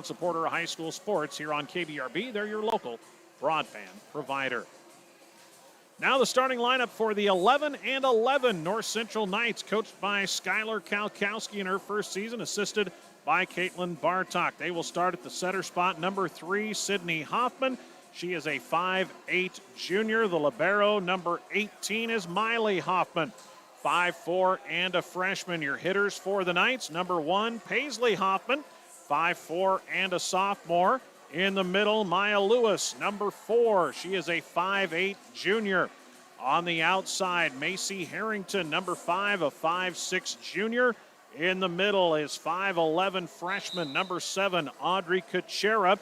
Supporter of high school sports here on KBRB. They're your local broadband provider. Now the starting lineup for the 11 and 11 North Central Knights, coached by Skylar Kalkowski in her first season, assisted by Caitlin Bartok. They will start at the setter spot, number 3, Sydney Hoffman. She is a 5'8 junior. The libero, number 18, is Miley Hoffman, 5'4 and a freshman. Your hitters for the Knights, number 1, Paisley Hoffman, 5'4 and a sophomore. In the middle, Maya Lewis, number 4. She is a 5'8 junior. On the outside, Macy Harrington, number 5, a 5'6 junior. In the middle is 5'11 freshman, number 7, Audrey Kuchera.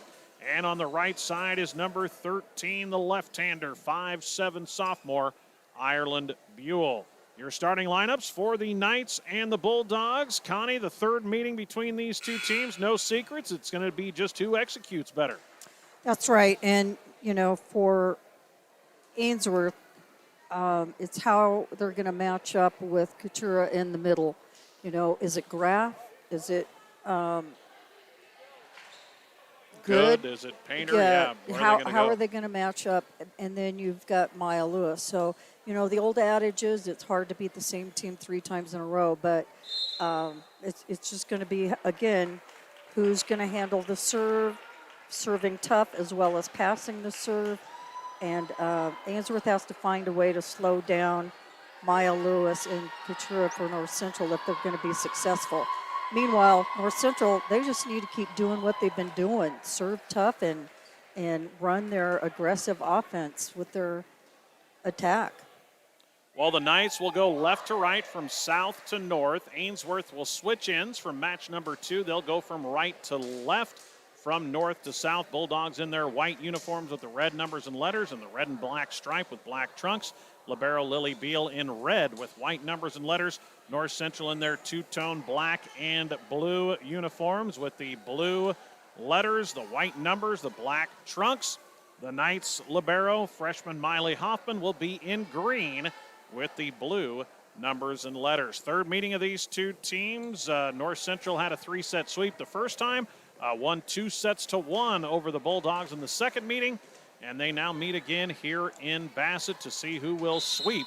And on the right side is number 13, the left-hander, 5'7 sophomore, Ireland Buell. Your starting lineups for the Knights and the Bulldogs. Connie, the third meeting between these two teams, no secrets. It's going to be just who executes better. That's right. And, for Ainsworth, it's how they're going to match up with Couture in the middle. Is it Graf? Is it good? Is it Painter? Yeah. How are they going to match up? And then you've got Maya Lewis. So, the old adage is it's hard to beat the same team 3 times in a row, but it's just going to be, again, who's going to handle the serve, serving tough as well as passing the serve. And Ainsworth has to find a way to slow down Maya Lewis and Couture for North Central if they're going to be successful. Meanwhile, North Central, they just need to keep doing what they've been doing, serve tough and run their aggressive offense with their attack. Well, the Knights will go left to right from south to north. Ainsworth will switch ends from match number 2. They'll go from right to left, from north to south. Bulldogs in their white uniforms with the red numbers and letters and the red and black stripe with black trunks. Libero Lily Beal in red with white numbers and letters. North Central in their two-tone black and blue uniforms with the blue letters, the white numbers, the black trunks. The Knights libero, freshman Miley Hoffman, will be in green with the blue numbers and letters. Third meeting of these two teams. North Central had a 3-set sweep the first time, won 2-1 over the Bulldogs in the second meeting, and they now meet again here in Bassett to see who will sweep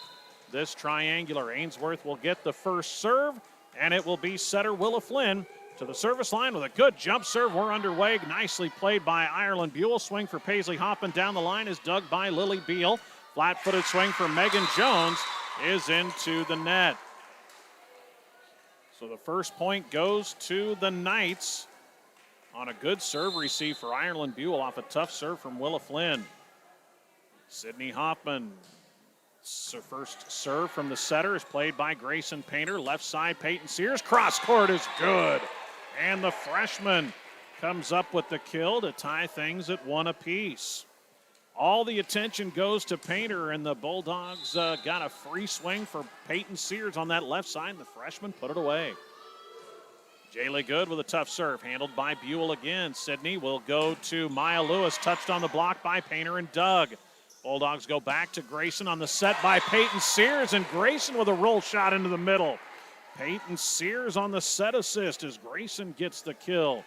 this triangular. Ainsworth will get the first serve, and it will be setter Willa Flynn to the service line with a good jump serve. We're underway. Nicely played by Ireland Buell. Swing for Paisley Hoffman down the line is dug by Lily Beal. Flat-footed swing for Megan Jones is into the net. So the first point goes to the Knights on a good serve receive for Ireland Buell off a tough serve from Willa Flynn. Sydney Hoffman, first serve from the setter is played by Grayson Painter. Left side, Peyton Sears. Cross court is good. And the freshman comes up with the kill to tie things at 1 apiece. All the attention goes to Painter, and the Bulldogs got a free swing for Peyton Sears on that left side, and the freshman put it away. Jaylee Good with a tough serve, handled by Buell again. Sydney will go to Maya Lewis, touched on the block by Painter and Doug. Bulldogs go back to Grayson on the set by Peyton Sears, and Grayson with a roll shot into the middle. Peyton Sears on the set assist as Grayson gets the kill.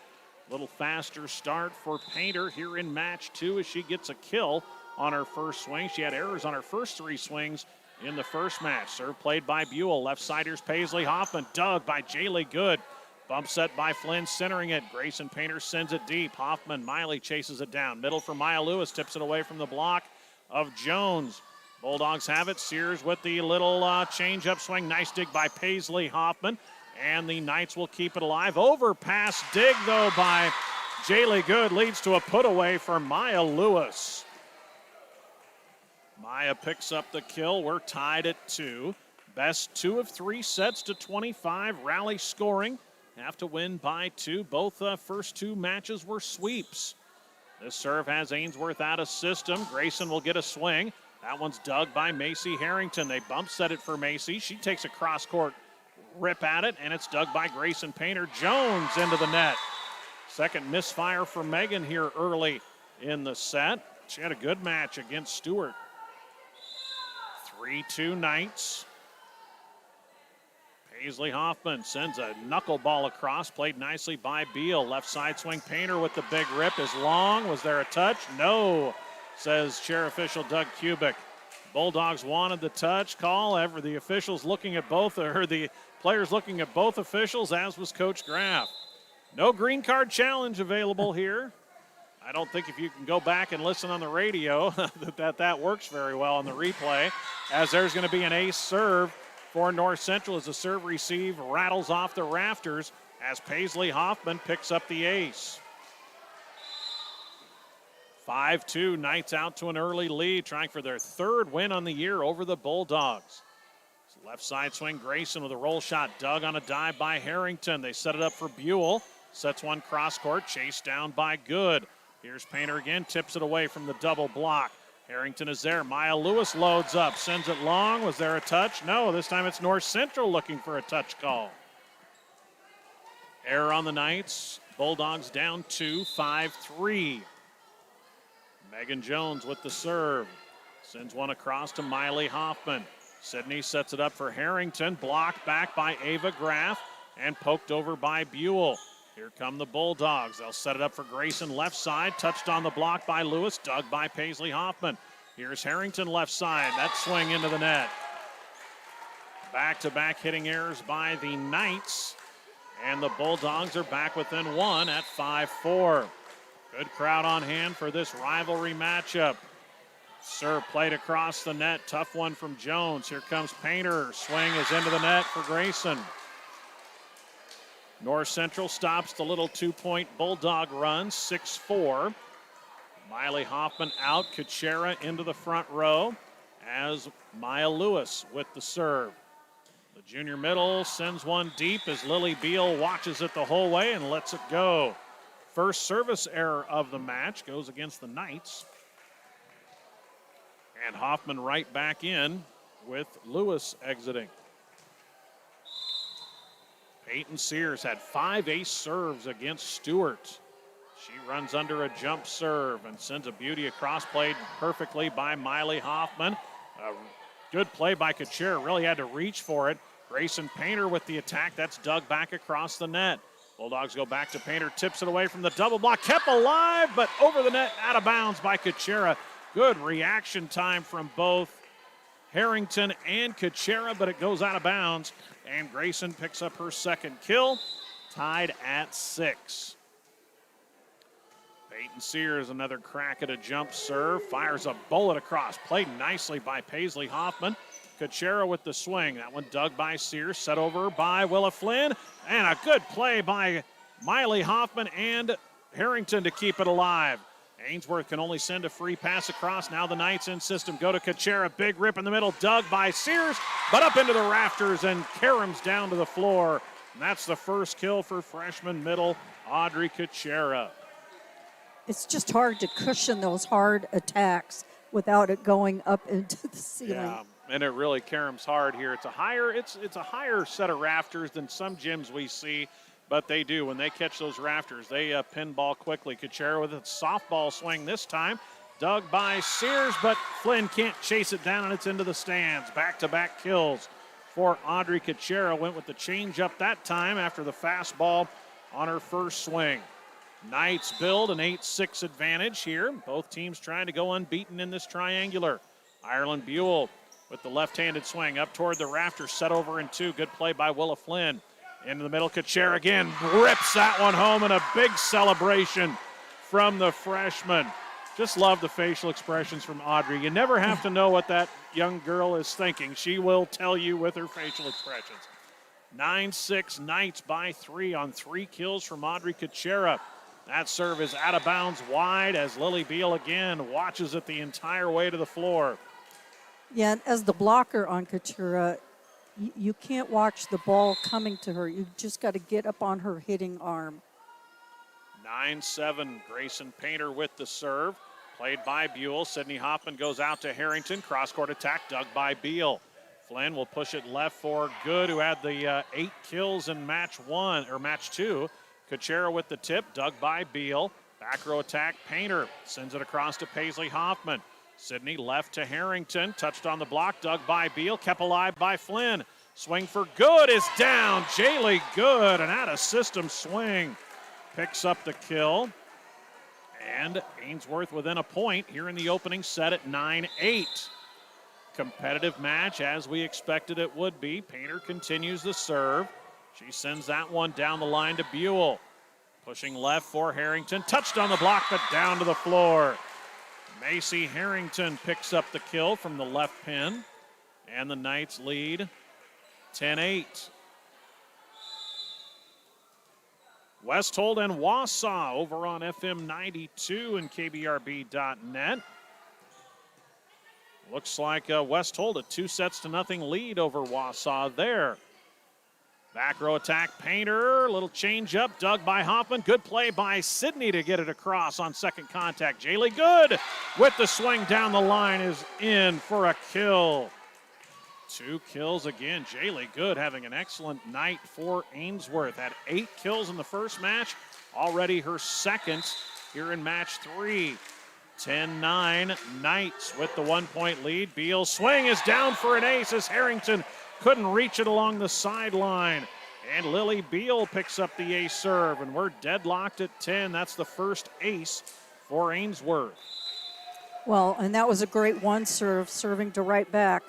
Little faster start for Painter here in match 2 as she gets a kill on her first swing. She had errors on her first 3 swings in the first match. Serve played by Buell. Left siders Paisley Hoffman. Dug by Jaylee Good. Bump set by Flynn, centering it. Grayson Painter sends it deep. Hoffman, Miley chases it down. Middle for Maya Lewis, tips it away from the block of Jones. Bulldogs have it. Sears with the little change-up swing. Nice dig by Paisley Hoffman. And the Knights will keep it alive. Overpass dig, though, by Jaylee Good leads to a put away for Maya Lewis. Maya picks up the kill. We're tied at 2. Best 2 of 3 sets to 25. Rally scoring. Have to win by 2. Both first 2 matches were sweeps. This serve has Ainsworth out of system. Grayson will get a swing. That one's dug by Macy Harrington. They bump set it for Macy. She takes a cross-court rip at it, and it's dug by Grayson Painter. Jones into the net. Second misfire for Megan here early in the set. She had a good match against Stewart. 3-2 Knights. Paisley Hoffman sends a knuckleball across, played nicely by Beal. Left side swing, Painter with the big rip is long. Was there a touch? No, says chair official Doug Kubik. Bulldogs wanted the touch call. Ever the officials looking at both, or the players looking at both officials, as was Coach Graff. No green card challenge available here. I don't think if you can go back and listen on the radio that works very well on the replay, as there's going to be an ace serve for North Central as the serve receive rattles off the rafters as Paisley Hoffman picks up the ace. 5-2, Knights out to an early lead, trying for their third win on the year over the Bulldogs. Left side swing, Grayson with a roll shot, dug on a dive by Harrington. They set it up for Buell, sets one cross court, chased down by Good. Here's Painter again, tips it away from the double block. Harrington is there. Maya Lewis loads up, sends it long. Was there a touch? No, this time it's North Central looking for a touch call. Error on the Knights. Bulldogs down 2, 5-3. Megan Jones with the serve. Sends one across to Miley Hoffman. Sydney sets it up for Harrington. Blocked back by Ava Graff and poked over by Buell. Here come the Bulldogs. They'll set it up for Grayson left side. Touched on the block by Lewis. Dug by Paisley Hoffman. Here's Harrington left side. That swing into the net. Back-to-back hitting errors by the Knights. And the Bulldogs are back within one at 5-4. Good crowd on hand for this rivalry matchup. Serve played across the net. Tough one from Jones. Here comes Painter. Swing is into the net for Grayson. North Central stops the little 2-point Bulldog run, 6-4. Miley Hoffman out, Kuchera into the front row as Maya Lewis with the serve. The junior middle sends one deep as Lily Beal watches it the whole way and lets it go. First service error of the match goes against the Knights. And Hoffman right back in with Lewis exiting. Peyton Sears had 5 ace serves against Stewart. She runs under a jump serve and sends a beauty across, played perfectly by Miley Hoffman. A good play by Kuchera, really had to reach for it. Grayson Painter with the attack, that's dug back across the net. Bulldogs go back to Painter, tips it away from the double block, kept alive, but over the net, out of bounds by Kuchera. Good reaction time from both Harrington and Kuchera, but it goes out of bounds. And Grayson picks up her second kill, tied at 6. Peyton Sears, another crack at a jump serve, fires a bullet across, played nicely by Paisley Hoffman. Kuchera with the swing, that one dug by Sears, set over by Willa Flynn, and a good play by Miley Hoffman and Harrington to keep it alive. Ainsworth can only send a free pass across. Now the Knights in system go to Kuchera. Big rip in the middle, dug by Sears, but up into the rafters and caroms down to the floor. And that's the first kill for freshman middle Audrey Kuchera. It's just hard to cushion those hard attacks without it going up into the ceiling. Yeah, and it really caroms hard here. It's a higher set of rafters than some gyms we see. But they do. When they catch those rafters, they pinball quickly. Kuchera with a softball swing this time. Dug by Sears, but Flynn can't chase it down, and it's into the stands. Back-to-back kills for Audrey Kuchera. Went with the changeup that time after the fastball on her first swing. Knights build an 8-6 advantage here. Both teams trying to go unbeaten in this triangular. Ireland Buell with the left-handed swing up toward the rafters, set over in 2. Good play by Willa Flynn. Into the middle, Kuchera again rips that one home, and a big celebration from the freshman. Just love the facial expressions from Audrey. You never have to know what that young girl is thinking. She will tell you with her facial expressions. 9-6, Knights by 3 on 3 kills from Audrey Kuchera. That serve is out of bounds wide as Lily Beal again watches it the entire way to the floor. Yeah, and as the blocker on Kuchera, you can't watch the ball coming to her. You just got to get up on her hitting arm. 9-7, Grayson Painter with the serve. Played by Buell. Sydney Hoffman goes out to Harrington. Cross-court attack dug by Beal. Flynn will push it left for Good, who had the 8 kills in match 2. Kuchera with the tip, dug by Beal. Back row attack, Painter sends it across to Paisley Hoffman. Sydney left to Harrington, touched on the block, dug by Beal, kept alive by Flynn. Swing for good is down. Jaylee Good, an out-of-system swing. Picks up the kill. And Ainsworth within a point here in the opening set at 9-8. Competitive match as we expected it would be. Painter continues the serve. She sends that one down the line to Buell. Pushing left for Harrington. Touched on the block, but down to the floor. Macy Harrington picks up the kill from the left pin. And the Knights lead 10-8. Westhold and Wausau over on FM 92 and KBRB.net. Looks like Westhold a 2-0 lead over Wausau there. Back row attack, Painter, little change up, dug by Hoffman. Good play by Sydney to get it across on second contact. Jaylee Good with the swing down the line is in for a kill. 2 kills again. Jaylee Good having an excellent night for Ainsworth. Had 8 kills in the first match, already her second here in match 3. 10-9, Knights with the 1-point lead. Beal's swing is down for an ace as Harrington couldn't reach it along the sideline. And Lily Beal picks up the ace serve, and we're deadlocked at 10. That's the first ace for Ainsworth. Well, and that was a great one serve, serving to right back.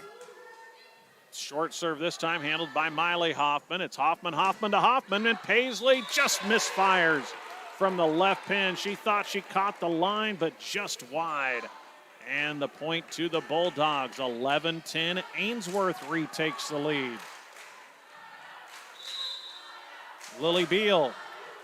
Short serve this time, handled by Miley Hoffman. It's Hoffman to Hoffman, and Paisley just misfires from the left pin. She thought she caught the line, but just wide. And the point to the Bulldogs, 11-10. Ainsworth retakes the lead. Lily Beal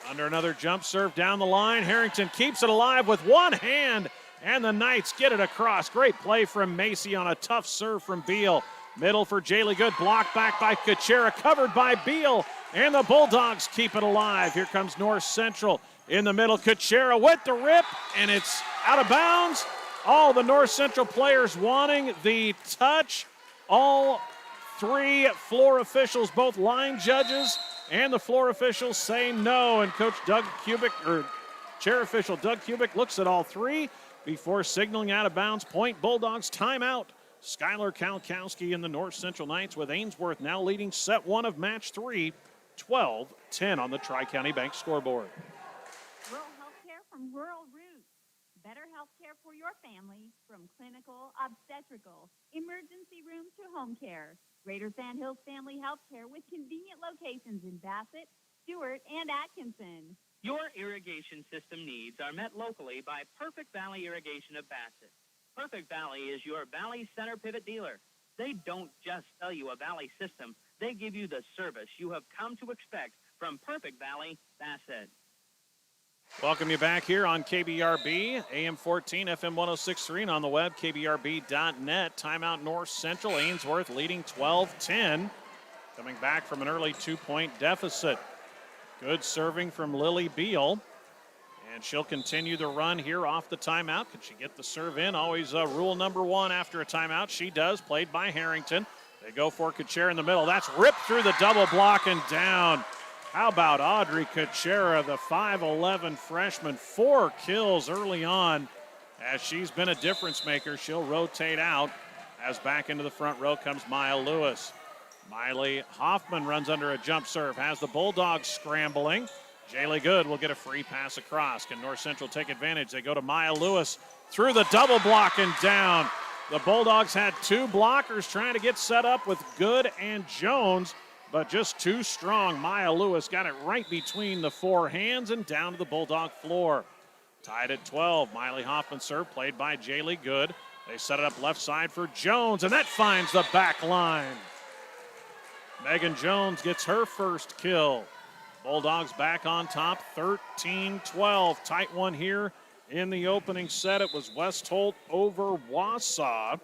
under another jump serve down the line. Harrington keeps it alive with one hand, and the Knights get it across. Great play from Macy on a tough serve from Beal. Middle for Jaylee Good, blocked back by Kuchera, covered by Beal, and the Bulldogs keep it alive. Here comes North Central in the middle. Kuchera with the rip, and it's out of bounds. All the North Central players wanting the touch. All 3 floor officials, both line judges and the floor officials, say no. And Coach Doug Kubik, or chair official Doug Kubik, looks at all 3 before signaling out of bounds. Point Bulldogs timeout. Skylar Kalkowski and the North Central Knights with Ainsworth now leading set 1 of match 3, 12-10 on the Tri-County Bank scoreboard. Rural health care from Rural Roots. Better health care for your family from clinical, obstetrical, emergency room to home care. Greater Sand Hills Family Health Care with convenient locations in Bassett, Stewart, and Atkinson. Your irrigation system needs are met locally by Perfect Valley Irrigation of Bassett. Perfect Valley is your Valley Center Pivot dealer. They don't just sell you a Valley system. They give you the service you have come to expect from Perfect Valley, Bassett. Welcome you back here on KBRB, AM 14, FM 106.3, and on the web, kbrb.net. Timeout North Central, Ainsworth leading 12-10, coming back from an early 2-point deficit. Good serving from Lily Beal, and she'll continue the run here off the timeout. Can she get the serve in? Always rule number 1 after a timeout. She does, played by Harrington. They go for Kuchera in the middle. That's ripped through the double block and down. How about Audrey Kuchera, the 5'11 freshman, 4 kills early on. As she's been a difference maker, she'll rotate out as back into the front row comes Maya Lewis. Miley Hoffman runs under a jump serve, has the Bulldogs scrambling. Jaylee Good will get a free pass across. Can North Central take advantage? They go to Maya Lewis through the double block and down. The Bulldogs had 2 blockers trying to get set up with Good and Jones, but just too strong. Maya Lewis got it right between the 4 hands and down to the Bulldog floor. Tied at 12. Miley Hoffman serve, played by Jaylee Good. They set it up left side for Jones, and that finds the back line. Megan Jones gets her first kill. Bulldogs back on top, 13-12. Tight one here in the opening set. It was Westholt over Wausau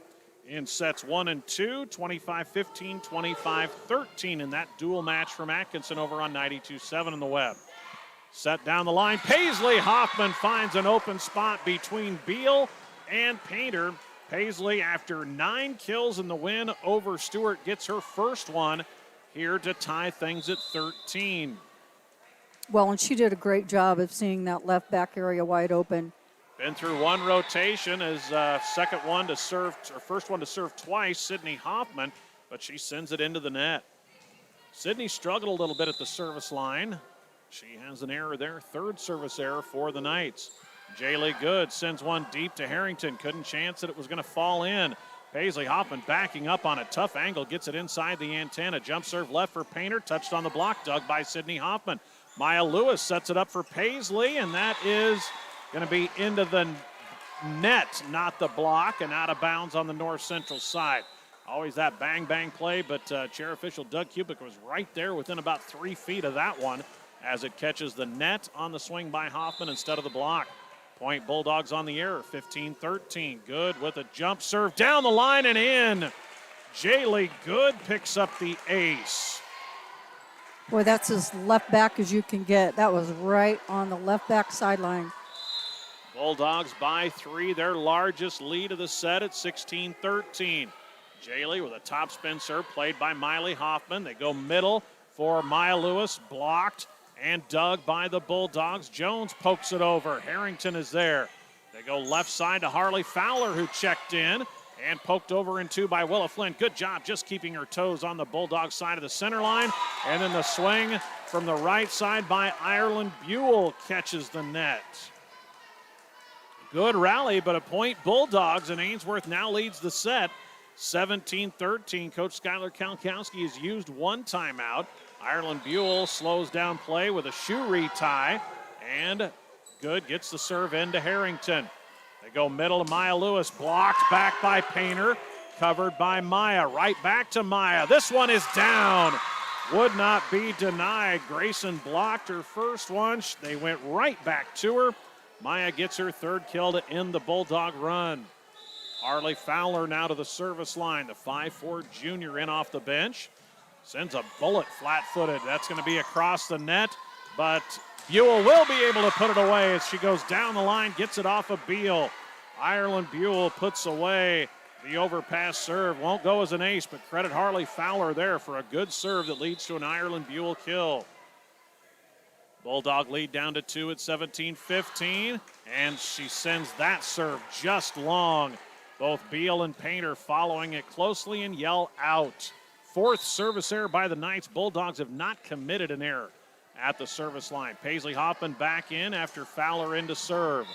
in sets 1 and 2, 25-15, 25-13 in that dual match from Atkinson over on 92.7 in the web. Set down the line. Paisley Hoffman finds an open spot between Beal and Painter. Paisley, after 9 kills in the win over Stewart, gets her first one here to tie things at 13. Well, and she did a great job of seeing that left back area wide open. Been through 1 rotation as first one to serve twice, Sydney Hoffman, but she sends it into the net. Sydney struggled a little bit at the service line. She has an error there, third service error for the Knights. Jaylee Good sends one deep to Harrington. Couldn't chance that it was going to fall in. Paisley Hoffman backing up on a tough angle, gets it inside the antenna. Jump serve left for Painter, touched on the block, dug by Sydney Hoffman. Maya Lewis sets it up for Paisley, and that is going to be into the net, not the block, and out of bounds on the north central side. Always that bang play, but chair official Doug Kubik was right there within about 3 feet of that one as it catches the net on the swing by Hoffman instead of the block. Point Bulldogs on the error, 15-13. Good with a jump serve down the line and in. Jaylee Good picks up the ace. Boy, that's as left back as you can get. That was right on the left back sideline. Bulldogs by 3, their largest lead of the set at 16-13. Jaylee with a top spin serve played by Miley Hoffman. They go middle for Maya Lewis, blocked and dug by the Bulldogs. Jones pokes it over. Harrington is there. They go left side to Harley Fowler, who checked in and poked over in two by Willa Flynn. Good job just keeping her toes on the Bulldog side of the center line. And then the swing from the right side by Ireland Buell catches the net. Good rally, but a point Bulldogs, and Ainsworth now leads the set. 17-13. Coach Skylar Kalkowski has used one timeout. Ireland Buell slows down play with a shoe retie, and Good gets the serve into Harrington. They go middle to Maya Lewis, blocked back by Painter, covered by Maya. Right back to Maya. This one is down. Would not be denied. Grayson blocked her first one. They went right back to her. Maya gets her third kill to end the Bulldog run. Harley Fowler now to the service line. The 5'4" junior in off the bench. Sends a bullet flat-footed. That's going to be across the net, but Buell will be able to put it away as she goes down the line, gets it off of Beal. Ireland Buell puts away the overpass serve. Won't go as an ace, but credit Harley Fowler there for a good serve that leads to an Ireland Buell kill. Bulldog lead down to 2 at 17-15, and she sends that serve just long. Both Beal and Painter following it closely and yell out. Fourth service error by the Knights. Bulldogs have not committed an error at the service line. Paisley Hoffman back in after Fowler in to serve.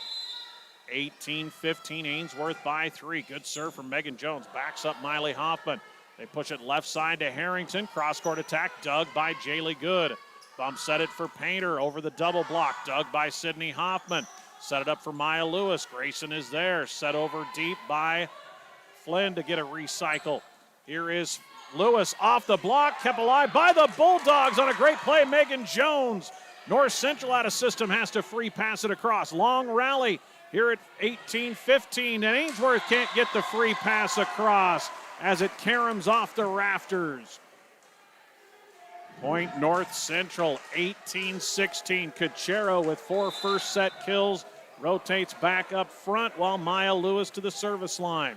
18-15, Ainsworth by 3. Good serve from Megan Jones. Backs up Miley Hoffman. They push it left side to Harrington. Cross-court attack dug by Jaylee Good. Bump set it for Painter over the double block. Dug by Sydney Hoffman. Set it up for Maya Lewis. Grayson is there. Set over deep by Flynn to get a recycle. Here is Lewis off the block, kept alive by the Bulldogs on a great play. Megan Jones. North Central out of system has to free pass it across. Long rally here at 18-15, and Ainsworth can't get the free pass across as it caroms off the rafters. Point North Central, 18-16. Cachero with 4 first set kills rotates back up front while Maya Lewis to the service line.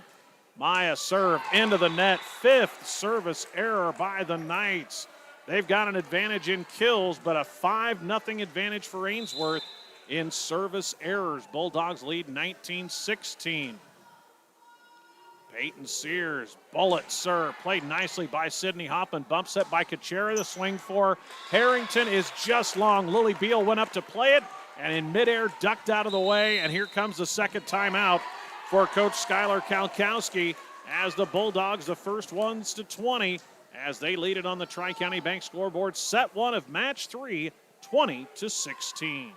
Maya serve into the net. 5th service error by the Knights. They've got an advantage in kills, but a 5-0 advantage for Ainsworth in service errors. Bulldogs lead 19-16. Peyton Sears, bullet serve, played nicely by Sydney Hoffman. Bump set by Cachera. The swing for Harrington is just long. Lily Beal went up to play it, and in midair ducked out of the way, and here comes the second timeout for Coach Skylar Kalkowski as the Bulldogs, the first ones to 20, as they lead it on the Tri-County Bank scoreboard. Set 1 of match 3, 20-16.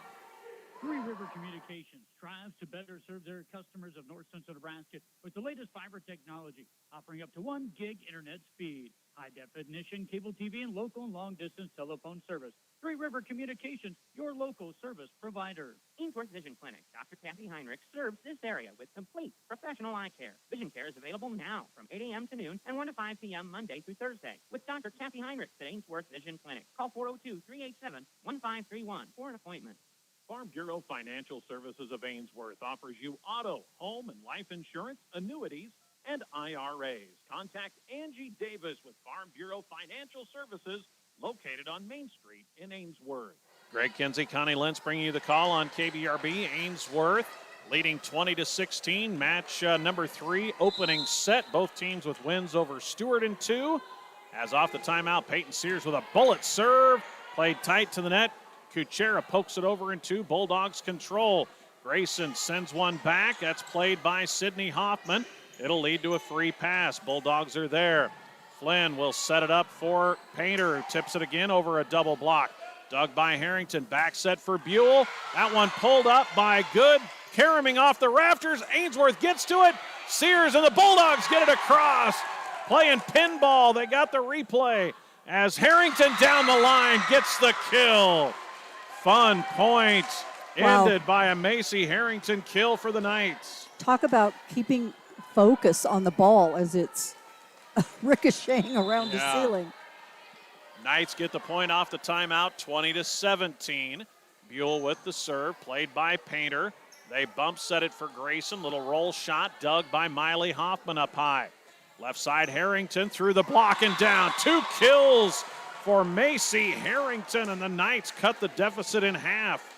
Three River Communications strives to better serve their customers of North Central Nebraska with the latest fiber technology, offering up to 1 gig internet speed, high-definition cable TV, and local and long-distance telephone service. Three River Communications, your local service provider. Ainsworth Vision Clinic. Dr. Kathy Heinrich serves this area with complete professional eye care. Vision care is available now from 8 a.m. to noon and 1 to 5 p.m. Monday through Thursday with Dr. Kathy Heinrich at Ainsworth Vision Clinic. Call 402-387-1531 for an appointment. Farm Bureau Financial Services of Ainsworth offers you auto, home, and life insurance, annuities, and IRAs. Contact Angie Davis with Farm Bureau Financial Services, located on Main Street in Ainsworth. Greg Kinsey, Connie Lentz bringing you the call on KBRB. Ainsworth leading 20-16. Match number 3, opening set. Both teams with wins over Stewart in 2, As off the timeout, Peyton Sears with a bullet serve. Played tight to the net. Kuchera pokes it over into Bulldogs control. Grayson sends one back. That's played by Sydney Hoffman. It'll lead to a free pass. Bulldogs are there. Flynn will set it up for Painter, who tips it again over a double block. Dug by Harrington. Back set for Buell. That one pulled up by Good. Caroming off the rafters. Ainsworth gets to it. Sears and the Bulldogs get it across. Playing pinball. They got the replay as Harrington down the line gets the kill. Fun point. Ended by a Macy Harrington kill for the Knights. Talk about keeping focus on the ball as it's ricocheting around the ceiling. Knights get the point off the timeout, 20-17. Buell with the serve, played by Painter. They bump set it for Grayson. Little roll shot dug by Miley Hoffman up high. Left side Harrington through the block and down. 2 kills for Macy Harrington, and the Knights cut the deficit in half.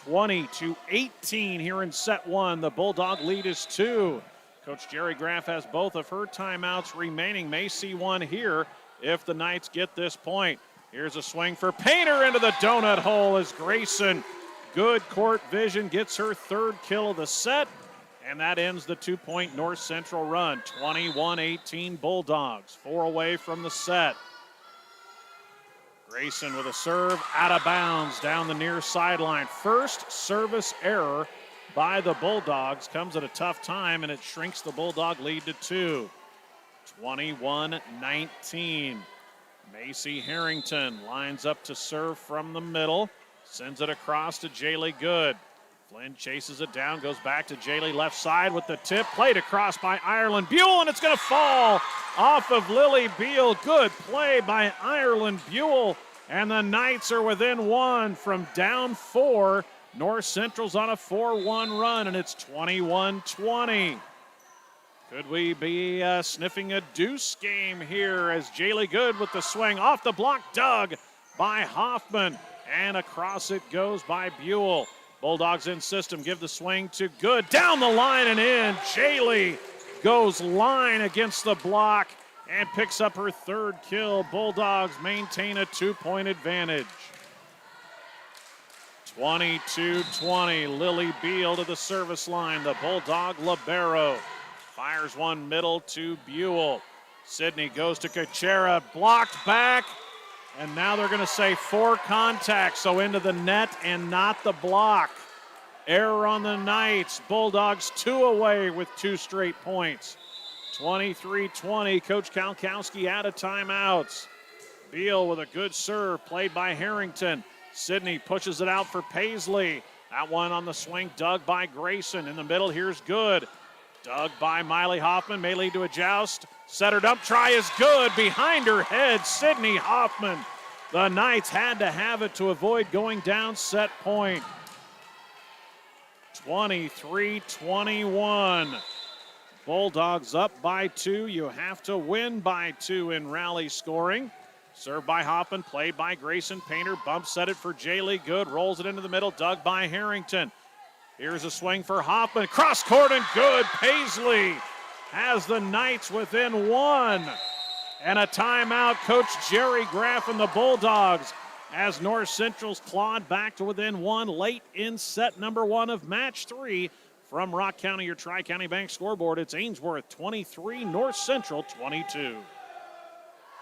20-18 here in set 1. The Bulldog lead is 2. Coach Jerry Graff has both of her timeouts remaining. May see one here if the Knights get this point. Here's a swing for Painter into the donut hole as Grayson, good court vision, gets her 3rd kill of the set, and that ends the 2-point North Central run. 21-18 Bulldogs, 4 away from the set. Grayson with a serve out of bounds down the near sideline. First service error by the Bulldogs comes at a tough time, and it shrinks the Bulldog lead to 2. 21-19. Macy Harrington lines up to serve from the middle, sends it across to Jaylee Good. Flynn chases it down, goes back to Jaylee left side with the tip, played across by Ireland Buell, and it's going to fall off of Lily Beal. Good play by Ireland Buell, and the Knights are within 1 from down 4. North Central's on a 4-1 run, and it's 21-20. Could we be sniffing a deuce game here as Jaylee Good with the swing off the block, dug by Hoffman, and across it goes by Buell. Bulldogs in system, give the swing to Good, down the line and in. Jaylee goes line against the block and picks up her 3rd kill. Bulldogs maintain a 2-point advantage. 22-20, Lily Beal to the service line. The Bulldog libero fires one middle to Buell. Sydney goes to Kuchera, blocked back, and now they're going to say 4 contacts, so into the net and not the block. Error on the Knights. Bulldogs 2 away with 2 straight points. 23-20, Coach Kalkowski out of timeouts. Beal with a good serve, played by Harrington. Sydney pushes it out for Paisley. That one on the swing, dug by Grayson. In the middle, here's Good. Dug by Miley Hoffman, may lead to a joust. Setter dump try is good. Behind her head, Sydney Hoffman. The Knights had to have it to avoid going down set point. 23-21. Bulldogs up by 2. You have to win by 2 in rally scoring. Served by Hoffman, played by Grayson Painter. Bump set it for Jaylee Good. Rolls it into the middle, dug by Harrington. Here's a swing for Hoffman. Cross court and Good. Paisley has the Knights within 1. And a timeout. Coach Jerry Graff and the Bulldogs as North Central's clawed back to within 1 late in set number 1 of match 3 from Rock County, your Tri-County Bank scoreboard. It's Ainsworth 23, North Central 22.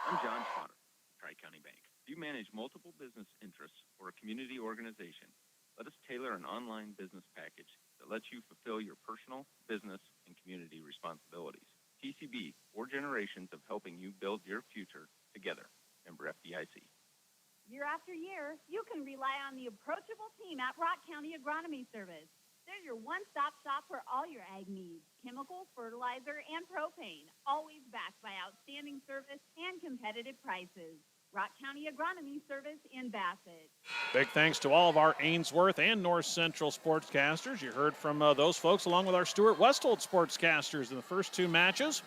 I'm John Schwanner, Tri-County Bank. Do you manage multiple business interests or a community organization? Let us tailor an online business package that lets you fulfill your personal, business, and community responsibilities. TCB, 4 generations of helping you build your future together. Member FDIC. Year after year, you can rely on the approachable team at Rock County Agronomy Service. They're your one-stop shop for all your ag needs, chemical, fertilizer, and propane, always backed by outstanding service and competitive prices. Rock County Agronomy Service in Bassett. Big thanks to all of our Ainsworth and North Central sportscasters. You heard from those folks along with our Stuart Westhold sportscasters in the first 2 matches.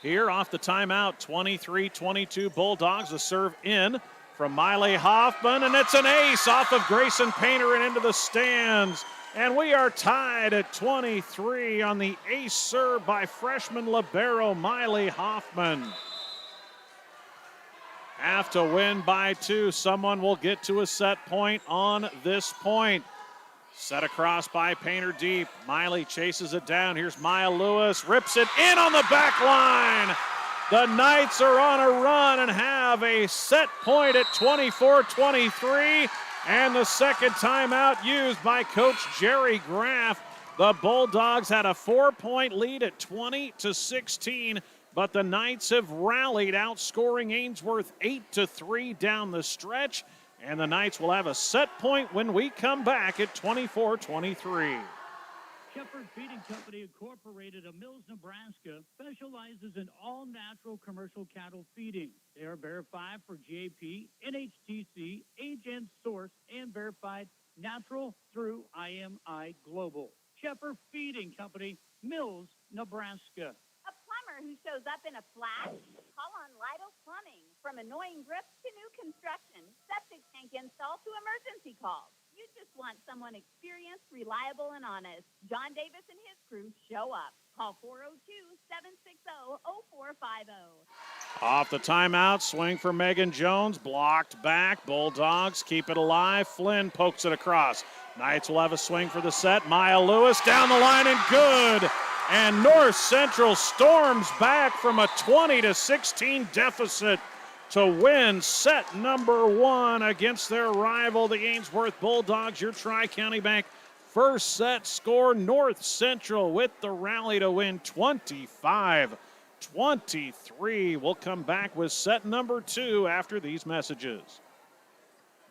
Here off the timeout, 23-22 Bulldogs. The serve in from Miley Hoffman, and it's an ace off of Grayson Painter and into the stands. And we are tied at 23 on the ace serve by freshman libero Miley Hoffman. have to win by 2. Someone will get to a set point on this point. Set across by Painter deep. Miley chases it down. Here's Maya Lewis. Rips it in on the back line. The Knights are on a run and have a set point at 24-23. And the second timeout used by Coach Jerry Graff. The Bulldogs had a 4-point lead at 20-16. But the Knights have rallied, outscoring Ainsworth 8-3 down the stretch. And the Knights will have a set point when we come back at 24-23. Shepherd Feeding Company Incorporated of Mills, Nebraska, specializes in all-natural commercial cattle feeding. They are verified for GAP, NHTC, Age and Source, and verified natural through IMI Global. Shepherd Feeding Company, Mills, Nebraska. A plumber who shows up in a flash? Call on Lidl Plumbing. From annoying grips to new construction, septic tank install to emergency calls. You just want someone experienced, reliable, and honest. John Davis and his crew show up. Call 402-760-0450. Off the timeout, swing for Megan Jones, blocked back. Bulldogs keep it alive. Flynn pokes it across. Knights will have a swing for the set. Maya Lewis down the line and good. And North Central storms back from a 20-16 deficit to win set number 1 against their rival, the Ainsworth Bulldogs. Your Tri-County Bank first set score. North Central with the rally to win 25-23. We'll come back with set number 2 after these messages.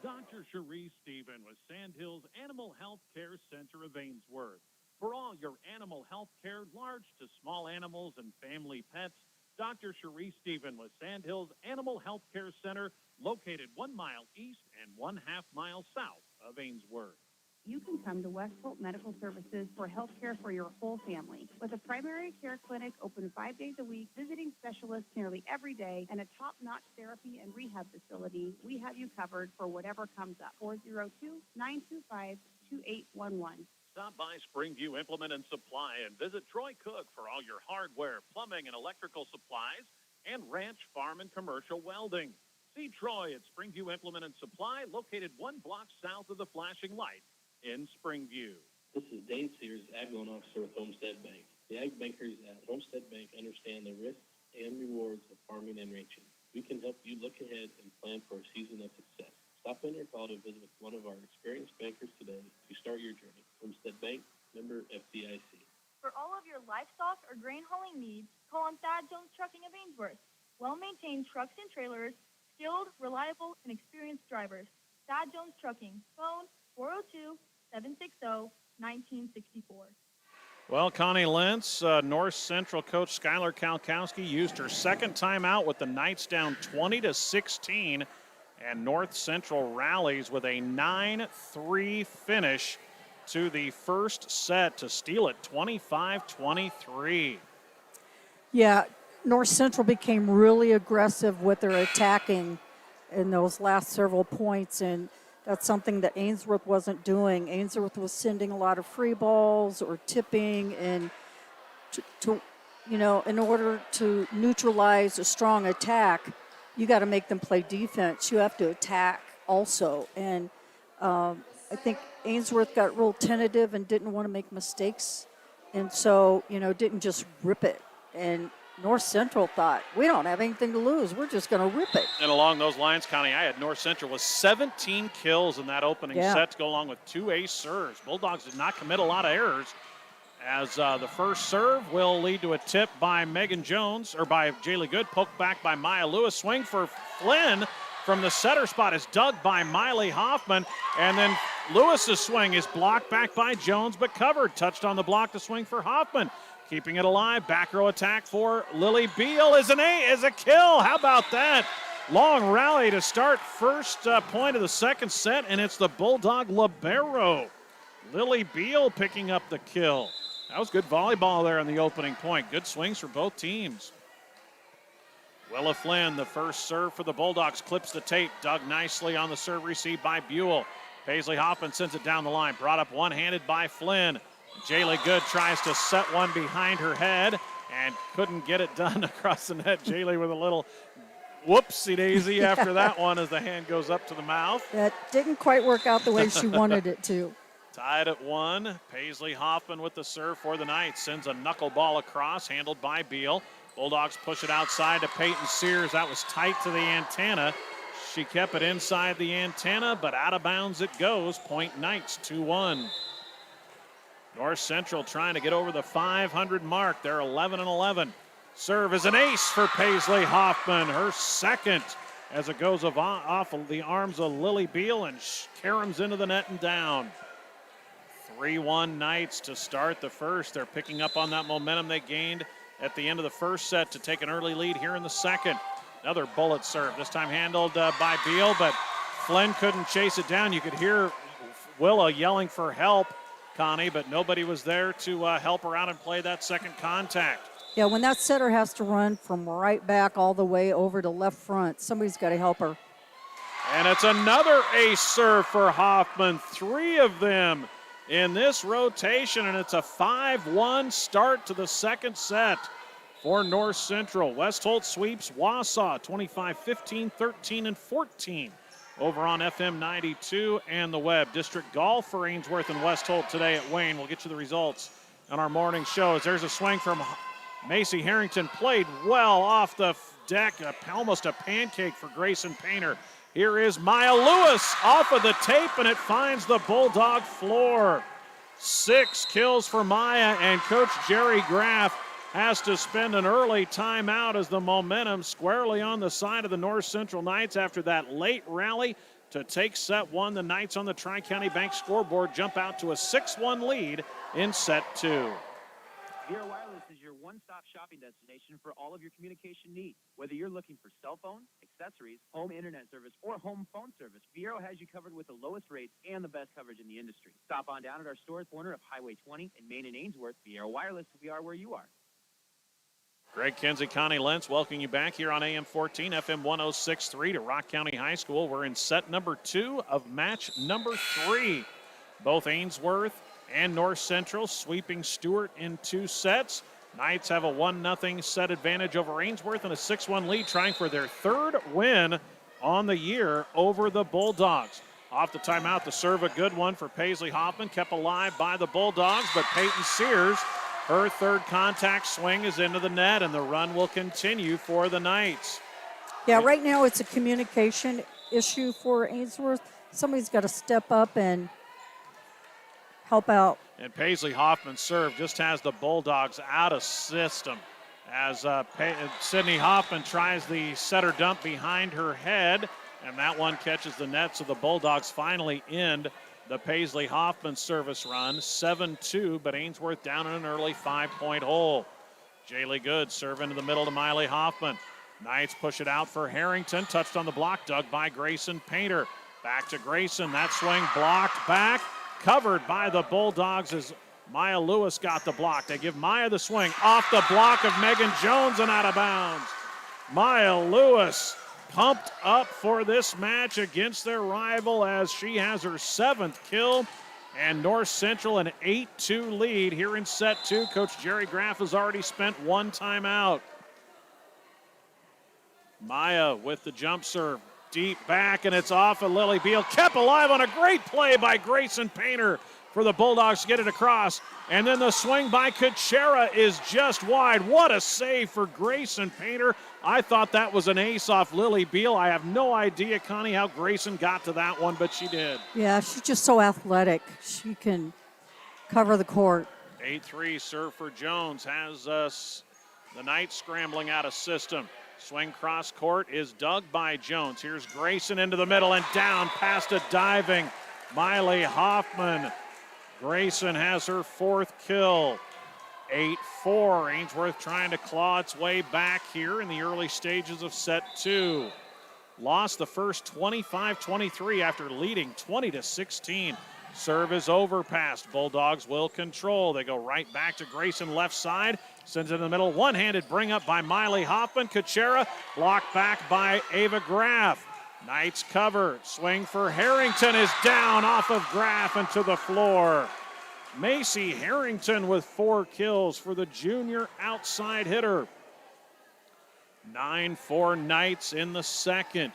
Dr. Cherie Stephen with Sandhills Animal Health Care Center of Ainsworth. For all your animal health care, large to small animals and family pets, Dr. Cherie Stephen with Sandhills Animal Health Care Center, located 1 mile east and 1/2 mile south of Ainsworth. You can come to Westport Medical Services for health care for your whole family. With a primary care clinic open 5 days a week, visiting specialists nearly every day, and a top-notch therapy and rehab facility, we have you covered for whatever comes up. 402-925-2811. Stop by Springview Implement and Supply and visit Troy Cook for all your hardware, plumbing, and electrical supplies, and ranch, farm, and commercial welding. See Troy at Springview Implement and Supply, located 1 block south of the flashing light in Springview. This is Dane Sears, Ag Loan Officer with Homestead Bank. The Ag Bankers at Homestead Bank understand the risks and rewards of farming and ranching. We can help you look ahead and plan for a season of success. Stop in or call to visit with one of our experienced bankers today to start your journey. Homestead Bank, member FDIC. For all of your livestock or grain hauling needs, call on Thad Jones Trucking of Ainsworth. Well-maintained trucks and trailers, skilled, reliable, and experienced drivers. Thad Jones Trucking. Phone 402-760-1964. Well, Connie Lentz, North Central coach Skylar Kalkowski used her second timeout with the Knights down 20-16. And North Central rallies with a 9-3 finish to the first set to steal it 25-23. Yeah, North Central became really aggressive with their attacking in those last several points, and that's something that Ainsworth wasn't doing. Ainsworth was sending a lot of free balls or tipping, and to in order to neutralize a strong attack, you got to make them play defense. You have to attack also. And I think Ainsworth got real tentative and didn't want to make mistakes. And so, didn't just rip it. And North Central thought, we don't have anything to lose. We're just going to rip it. And along those lines, Connie, I had North Central with 17 kills in that opening set to go along with 2 ace serves. Bulldogs did not commit a lot of errors, as the first serve will lead to a tip by Megan Jones, or by Jaylee Good, poked back by Maya Lewis. Swing for Flynn from the setter spot is dug by Miley Hoffman, and then Lewis's swing is blocked back by Jones, but covered. Touched on the block to swing for Hoffman. Keeping it alive, back row attack for Lily Beal is a kill. How about that? Long rally to start first point of the second set, and it's the Bulldog libero. Lily Beal picking up the kill. That was good volleyball there in the opening point. Good swings for both teams. Willa Flynn, the first serve for the Bulldogs, clips the tape. Dug nicely on the serve receive by Buell. Paisley Hoffman sends it down the line. Brought up one-handed by Flynn. Jaylee Good tries to set one behind her head and couldn't get it done across the net. Jaylee with a little Whoopsie daisy after that one as the hand goes up to the mouth. That didn't quite work out the way she wanted it to. Tied at 1. Paisley Hoffman with the serve for the Knights. Sends a knuckleball across, handled by Beal. Bulldogs push it outside to Peyton Sears. That was tight to the antenna. She kept it inside the antenna, but out of bounds it goes. Point Knights 2-1. North Central trying to get over the 500 mark. They're 11-11. Serve is an ace for Paisley Hoffman. Her second as it goes off of the arms of Lily Beal and caroms into the net and down. 3-1 Knights to start the first. They're picking up on that momentum they gained at the end of the first set to take an early lead here in the second. Another bullet serve, this time handled by Beal, but Flynn couldn't chase it down. You could hear Willa yelling for help, Connie, but nobody was there to help her out and play that second contact. Yeah, when that setter has to run from right back all the way over to left front, somebody's got to help her. And it's another ace serve for Hoffman. 3 of them in this rotation, and it's a 5-1 start to the second set for North Central. Westholt sweeps Wausau 25-15, 13, and 14 over on FM 92 and the web. District golf for Ainsworth and Westholt today at Wayne. We'll get you the results on our morning shows. There's a swing from Macy Harrington, played well off the deck, almost a pancake for Grayson Painter. Here is Maya Lewis off of the tape, and it finds the Bulldog floor. 6 kills for Maya, and Coach Jerry Graff has to spend an early timeout as the momentum squarely on the side of the North Central Knights after that late rally to take set 1. The Knights on the Tri-County Bank scoreboard jump out to a 6-1 lead in set 2. Vero Wireless is your one-stop shopping destination for all of your communication needs. Whether you're looking for cell phone, accessories, home internet service, or home phone service, Vero has you covered with the lowest rates and the best coverage in the industry. Stop on down at our store corner of Highway 20 in Main and Ainsworth. Vero Wireless, we are where you are. Greg Kinsey, Connie Lentz, welcoming you back here on AM 14, FM 106.3 to Rock County High School. We're in set number 2 of match number 3. Both Ainsworth and North Central sweeping Stewart in 2 sets. Knights have a 1-0 set advantage over Ainsworth and a 6-1 lead, trying for their 3rd win on the year over the Bulldogs. Off the timeout, the serve, a good one for Paisley Hoffman, kept alive by the Bulldogs, but Peyton Sears, her 3rd contact swing is into the net, and the run will continue for the Knights. Yeah, right now it's a communication issue for Ainsworth. Somebody's got to step up and help out. And Paisley Hoffman's serve just has the Bulldogs out of system as Sydney Hoffman tries the setter dump behind her head, and that one catches the net, so the Bulldogs finally end the Paisley Hoffman service run. 7-2, but Ainsworth down in an early 5-point hole. Jaylee Good serve into the middle to Miley Hoffman. Knights push it out for Harrington, touched on the block, dug by Grayson Painter. Back to Grayson, that swing blocked back. Covered by the Bulldogs as Maya Lewis got the block. They give Maya the swing off the block of Megan Jones and out of bounds. Maya Lewis pumped up for this match against their rival as she has her 7th kill, and North Central an 8-2 lead here in set 2. Coach Jerry Graff has already spent 1 timeout. Maya with the jump serve. Deep back, and it's off of Lily Beal. Kept alive on a great play by Grayson Painter for the Bulldogs to get it across. And then the swing by Kuchera is just wide. What a save for Grayson Painter. I thought that was an ace off Lily Beal. I have no idea, Connie, how Grayson got to that one, but she did. Yeah, she's just so athletic. She can cover the court. 8-3 serve for Jones has the Knights scrambling out of system. Swing cross court is dug by Jones. Here's Grayson into the middle and down past a diving Miley Hoffman. Grayson has her 4th kill. 8-4. Ainsworth trying to claw its way back here in the early stages of set 2. Lost the first 25-23 after leading 20-16. Serve is overpassed. Bulldogs will control. They go right back to Grayson left side. Sends it in the middle. One-handed bring up by Miley Hoffman. Kuchera blocked back by Ava Graff. Knights cover. Swing for Harrington is down off of Graff and to the floor. Macy Harrington with 4 kills for the junior outside hitter. 9-4 Knights in the second.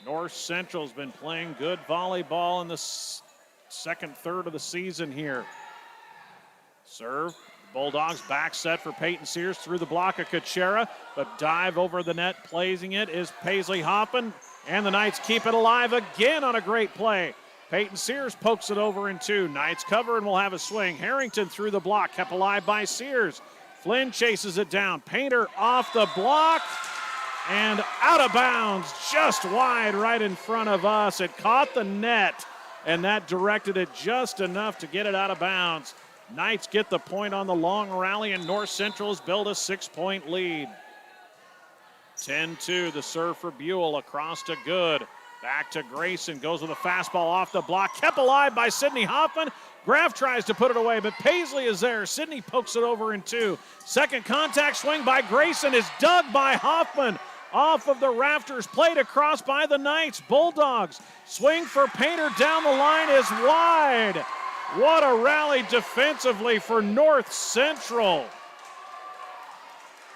North Central's been playing good volleyball in the second third of the season here. Serve. Bulldogs back set for Peyton Sears through the block of Kuchera, but dive over the net, placing it is Paisley Hoffman, and the Knights keep it alive again on a great play. Peyton Sears pokes it over in two. Knights cover and will have a swing. Harrington through the block, kept alive by Sears. Flynn chases it down. Painter off the block and out of bounds, just wide right in front of us. It caught the net, and that directed it just enough to get it out of bounds. Knights get the point on the long rally, and North Central has built a 6-point lead. 10-2, the serve for Buell across to Good. Back to Grayson, goes with a fastball off the block, kept alive by Sydney Hoffman. Graf tries to put it away, but Paisley is there. Sydney pokes it over in two. Second contact swing by Grayson is dug by Hoffman. Off of the rafters, played across by the Knights. Bulldogs swing for Painter down the line is wide. What a rally defensively for North Central.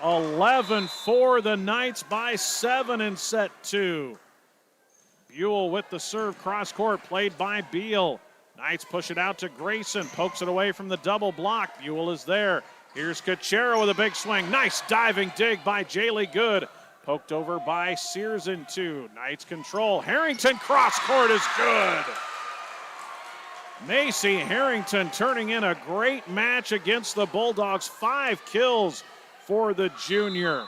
11-4, the Knights by 7 in set 2. Buell with the serve, cross court, played by Beal. Knights push it out to Grayson, pokes it away from the double block. Buell is there. Here's Kuchera with a big swing. Nice diving dig by Jaylee Good. Poked over by Sears in two. Knights control. Harrington cross court is good. Macy Harrington turning in a great match against the Bulldogs. 5 kills for the junior.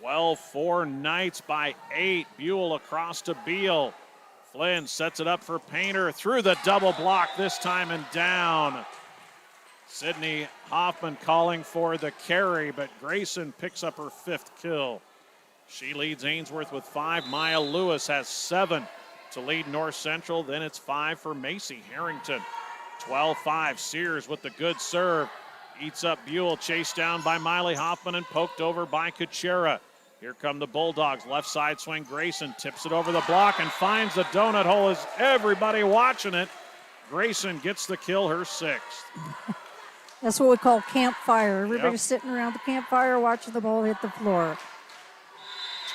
12-4 Knights by 8. Buell across to Beal. Flynn sets it up for Painter through the double block this time and down. Sydney Hoffman calling for the carry, but Grayson picks up her 5th kill. She leads Ainsworth with 5. Maya Lewis has 7 to lead North Central. Then it's 5 for Macy Harrington. 12-5, Sears with the good serve. Eats up Buell, chased down by Miley Hoffman and poked over by Kuchera. Here come the Bulldogs. Left side swing. Grayson tips it over the block and finds the donut hole as everybody watching it. Grayson gets the kill, her 6th. That's what we call campfire. Everybody's Yep. sitting around the campfire watching the ball hit the floor.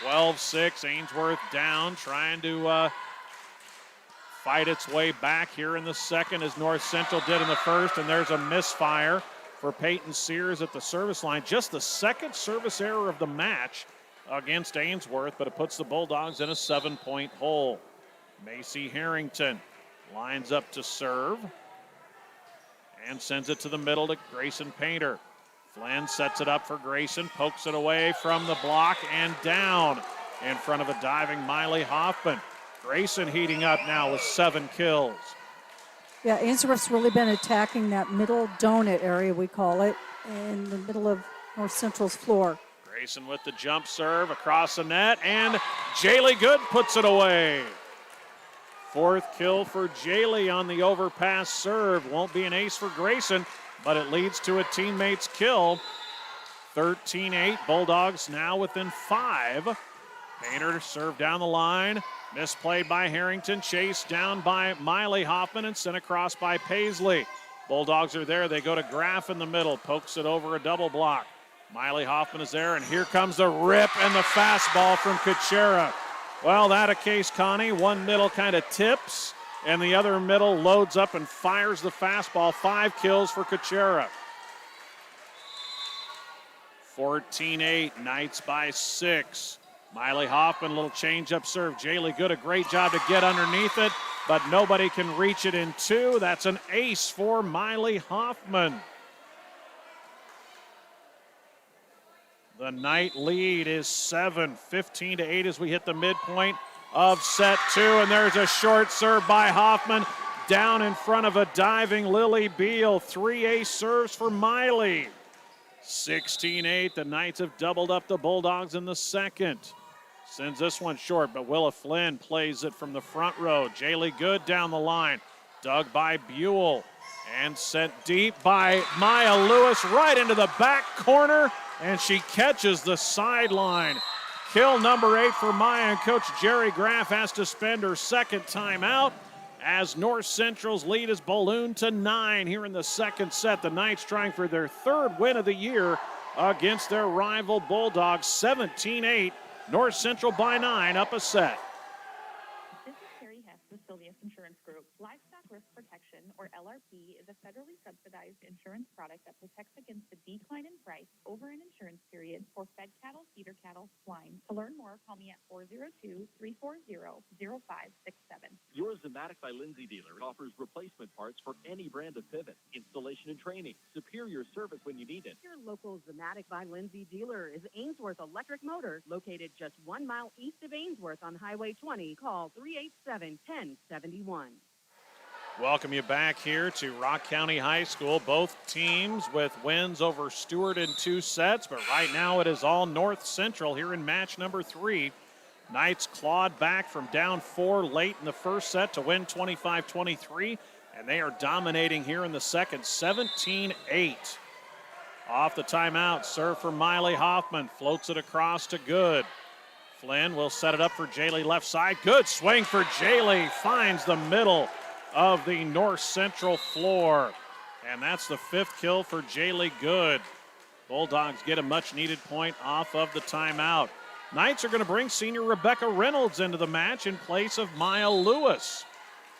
12-6, Ainsworth down, trying to fight its way back here in the second as North Central did in the first, and there's a misfire for Peyton Sears at the service line. Just the second service error of the match against Ainsworth, but it puts the Bulldogs in a 7-point hole. Macy Harrington lines up to serve and sends it to the middle to Grayson Painter. Flynn sets it up for Grayson, pokes it away from the block and down in front of a diving Miley Hoffman. Grayson heating up now with 7 kills. Yeah, Ainsworth's really been attacking that middle donut area, we call it, in the middle of North Central's floor. Grayson with the jump serve across the net, and Jaylee Good puts it away. 4th kill for Jaylee on the overpass serve. Won't be an ace for Grayson, but it leads to a teammate's kill. 13-8, Bulldogs now within 5. Painter served down the line. Misplayed by Harrington, chased down by Miley Hoffman and sent across by Paisley. Bulldogs are there. They go to Graf in the middle, pokes it over a double block. Miley Hoffman is there, and here comes the rip and the fastball from Kuchera. Well, that a case, Connie. One middle kind of tips, and the other middle loads up and fires the fastball. 5 kills for Kuchera. 14-8, Knights by 6. Miley Hoffman, little change-up serve. Jaylee Good, a great job to get underneath it, but nobody can reach it in 2. That's an ace for Miley Hoffman. The Knight lead is 7, 15-8 as we hit the midpoint of set 2, and there's a short serve by Hoffman down in front of a diving Lily Beal. 3 ace serves for Miley. 16-8, the Knights have doubled up the Bulldogs in the second. Sends this one short, but Willa Flynn plays it from the front row. Jaylee Good down the line. Dug by Buell and sent deep by Maya Lewis right into the back corner, and she catches the sideline. Kill number 8 for Maya, and Coach Jerry Graf has to spend her second timeout as North Central's lead is ballooned to 9 here in the second set. The Knights trying for their 3rd win of the year against their rival Bulldogs. 17-8. North Central by 9, up a set. This is Carrie Hess with Sylvius Insurance Group. Livestock Risk Protection, or LRP, is a federally subsidized insurance product that protects against the decline in price over an insurance period for fed cattle, feeder cattle, swine. To learn more, call me at 402-340-0567. Your Zematic by Lindsay dealer offers replacement parts for any brand of pivot, installation and training, superior service when you need it. Your local Zematic by Lindsay dealer is Ainsworth Electric Motor, located just 1 mile east of Ainsworth on Highway 20. Call 387-1071. Welcome you back here to Rock County High School. Both teams with wins over Stewart in 2 sets, but right now it is all North Central here in match number 3. Knights clawed back from down 4 late in the first set to win 25-23, and they are dominating here in the second, 17-8. Off the timeout, serve for Miley Hoffman, floats it across to Good. Flynn will set it up for Jaylee left side. Good swing for Jaylee, finds the middle of the North Central floor. And that's the 5th kill for Jaylee Good. Bulldogs get a much-needed point off of the timeout. Knights are going to bring senior Rebecca Reynolds into the match in place of Maya Lewis.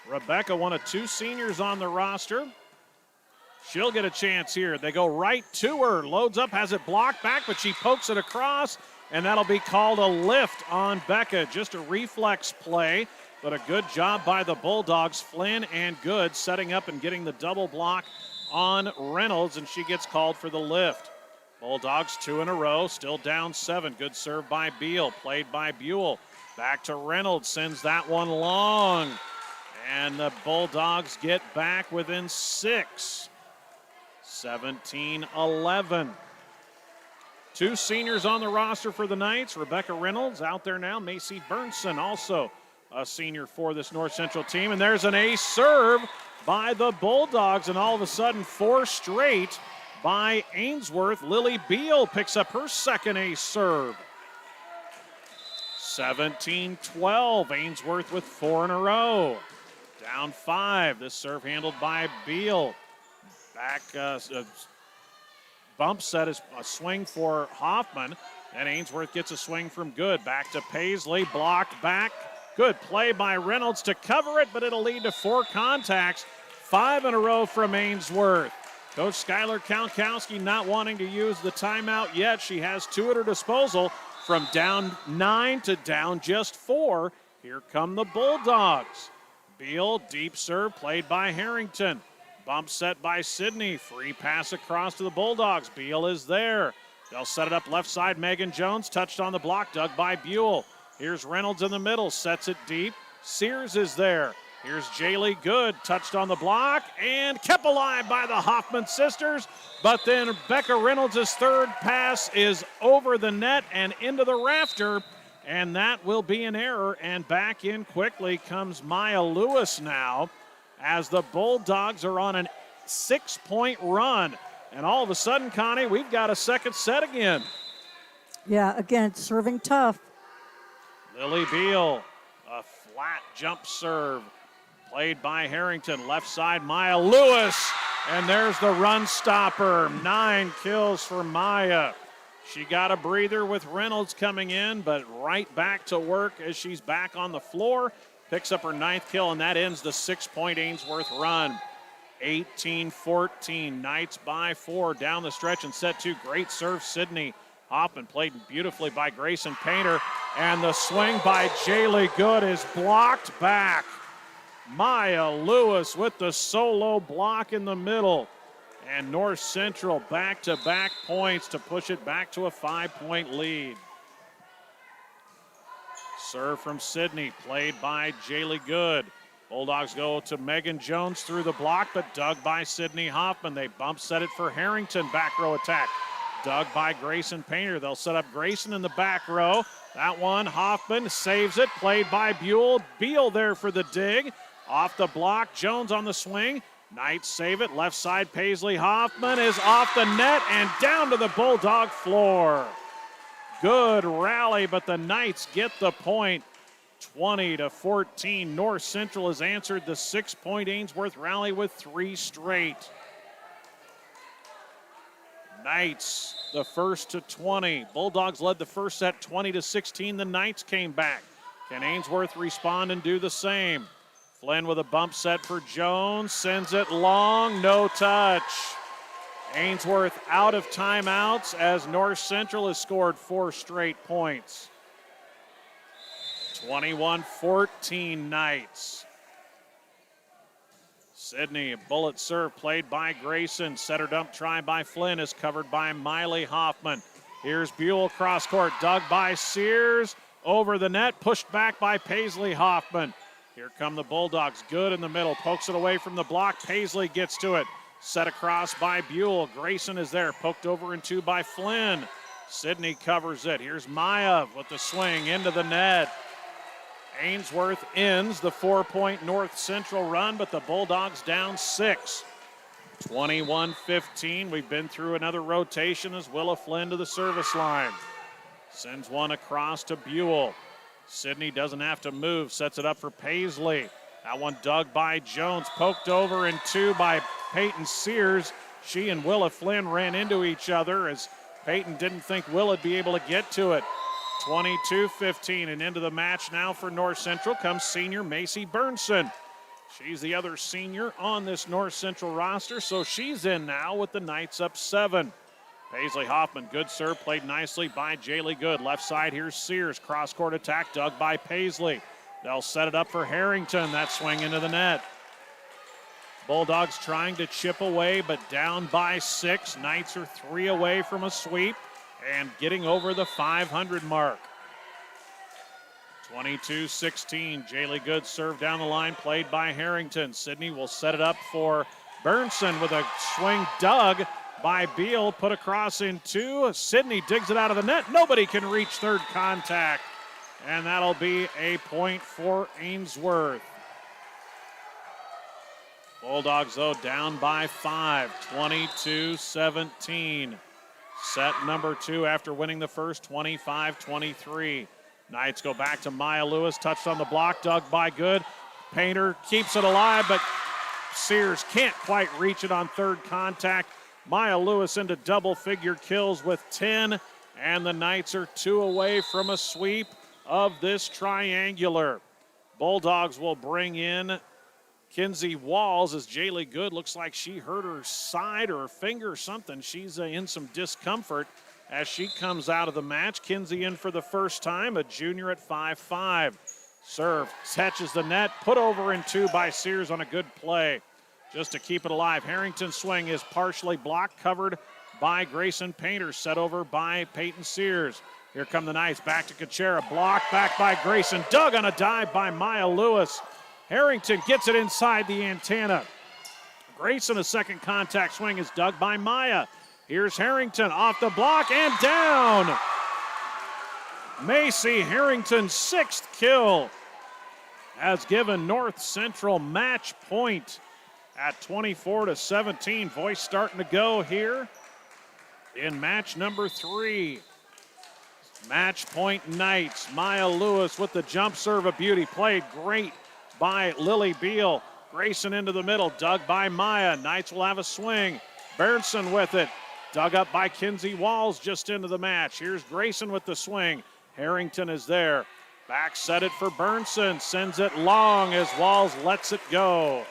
Rebecca, one of 2 seniors on the roster. She'll get a chance here. They go right to her. Loads up, has it blocked back, but she pokes it across, and that'll be called a lift on Becca. Just a reflex play, but a good job by the Bulldogs. Flynn and Good setting up and getting the double block on Reynolds, and she gets called for the lift. Bulldogs 2 in a row, still down 7. Good serve by Beal, played by Buell. Back to Reynolds, sends that one long. And the Bulldogs get back within 6. 17-11. 2 seniors on the roster for the Knights. Rebecca Reynolds out there now. Macy Burnson also a senior for this North Central team. And there's an ace serve by the Bulldogs, and all of a sudden 4 straight by Ainsworth. Lily Beal picks up her second ace serve. 17-12, Ainsworth with 4 in a row. Down 5, this serve handled by Beal. Back, bump set is a swing for Hoffman, and Ainsworth gets a swing from Good. Back to Paisley, blocked back. Good play by Reynolds to cover it, but it'll lead to 4 contacts. 5 in a row from Ainsworth. Coach Skylar Kalkowski not wanting to use the timeout yet. She has 2 at her disposal from down 9 to down just 4. Here come the Bulldogs. Beal, deep serve played by Harrington. Bump set by Sydney. Free pass across to the Bulldogs. Beal is there. They'll set it up left side. Megan Jones touched on the block, dug by Buell. Here's Reynolds in the middle, sets it deep. Sears is there. Here's Jaylee Good, touched on the block, and kept alive by the Hoffman sisters. But then Becca Reynolds' third pass is over the net and into the rafter, and that will be an error. And back in quickly comes Maya Lewis now, as the Bulldogs are on a 6-point run. And all of a sudden, Connie, we've got a second set again. Yeah, again, serving tough. Lily Beal, a flat jump serve. Played by Harrington, left side, Maya Lewis, and there's the run stopper. 9 kills for Maya. She got a breather with Reynolds coming in, but right back to work as she's back on the floor. Picks up her 9th kill, and that ends the 6-point Ainsworth run. 18-14, Knights by 4 down the stretch in set 2. Great serve, Sydney Hoffman, played beautifully by Grayson Painter, and the swing by Jaylee Good is blocked back. Maya Lewis with the solo block in the middle. And North Central back-to-back points to push it back to a 5-point lead. Serve from Sydney, played by Jaylee Good. Bulldogs go to Megan Jones through the block, but dug by Sydney Hoffman. They bump set it for Harrington, back row attack. Dug by Grayson Painter. They'll set up Grayson in the back row. That one, Hoffman saves it, played by Buell. Beal there for the dig. Off the block, Jones on the swing. Knights save it, left side, Paisley Hoffman is off the net and down to the Bulldog floor. Good rally, but the Knights get the point. 20-14, North Central has answered the 6-point Ainsworth rally with 3 straight. Knights the first to 20. Bulldogs led the first set 20-16. The Knights came back. Can Ainsworth respond and do the same? Flynn with a bump set for Jones. Sends it long. No touch. Ainsworth out of timeouts as North Central has scored 4 straight points. 21-14 Knights. Sydney, a bullet serve played by Grayson. Setter dump try by Flynn is covered by Miley Hoffman. Here's Buell cross court, dug by Sears. Over the net, pushed back by Paisley Hoffman. Here come the Bulldogs, good in the middle, pokes it away from the block. Paisley gets to it. Set across by Buell. Grayson is there, poked over and 2 by Flynn. Sydney covers it. Here's Maya with the swing into the net. Ainsworth ends the 4-point North Central run, but the Bulldogs down 6. 21-15. We've been through another rotation as Willa Flynn to the service line. Sends one across to Buell. Sydney doesn't have to move, sets it up for Paisley. That one dug by Jones, poked over and 2 by Peyton Sears. She and Willa Flynn ran into each other as Peyton didn't think Willa'd be able to get to it. 22-15, and into the match now for North Central comes senior Macy Burnson. She's the other senior on this North Central roster, so she's in now with the Knights up 7. Paisley Hoffman, good serve, played nicely by Jaylee Good. Left side, here's Sears, cross-court attack, dug by Paisley. They'll set it up for Harrington, that swing into the net. Bulldogs trying to chip away, but down by 6. Knights are 3 away from a sweep and getting over the 500 mark. 22-16, Jaylee Good serve down the line, played by Harrington. Sydney will set it up for Burnson with a swing dug by Beal, put across in 2. Sydney digs it out of the net. Nobody can reach third contact, and that'll be a point for Ainsworth. Bulldogs, though, down by 5, 22-17. Set number 2 after winning the first, 25-23. Knights go back to Maya Lewis, touched on the block, dug by Good. Painter keeps it alive, but Sears can't quite reach it on third contact. Maya Lewis into double-figure kills with 10, and the Knights are 2 away from a sweep of this triangular. Bulldogs will bring in Kinsey Walls as Jaylee Good looks like she hurt her side or her finger or something. She's in some discomfort as she comes out of the match. Kinsey in for the first time, a junior at 5'5". Serve, catches the net, put over in 2 by Sears on a good play just to keep it alive. Harrington's swing is partially blocked, covered by Grayson Painter, set over by Peyton Sears. Here come the Knights, back to Kuchera, blocked back by Grayson, dug on a dive by Maya Lewis. Harrington gets it inside the antenna. Grayson, a second contact swing is dug by Maya. Here's Harrington off the block and down. Macy Harrington's 6th kill has given North Central match point at 24-17. Voice starting to go here in match number 3. Match point Knights. Maya Lewis with the jump serve, a beauty. Played great by Lily Beal. Grayson into the middle, dug by Maya. Knights will have a swing. Burnson with it. Dug up by Kinsey Walls just into the match. Here's Grayson with the swing. Harrington is there. Back set it for Burnson. Sends it long as Walls lets it go.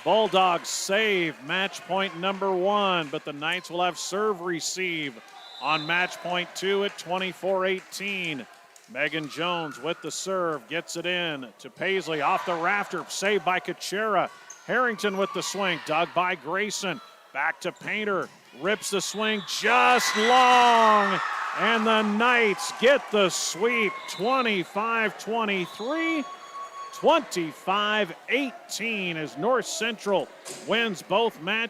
Bulldogs save match point number 1, but the Knights will have serve receive on match point 2 at 24-18. Megan Jones with the serve, gets it in to Paisley, off the rafter, saved by Kuchera. Harrington with the swing, dug by Grayson. Back to Painter, rips the swing just long, and the Knights get the sweep, 25-23, 25-18 as North Central wins both matches.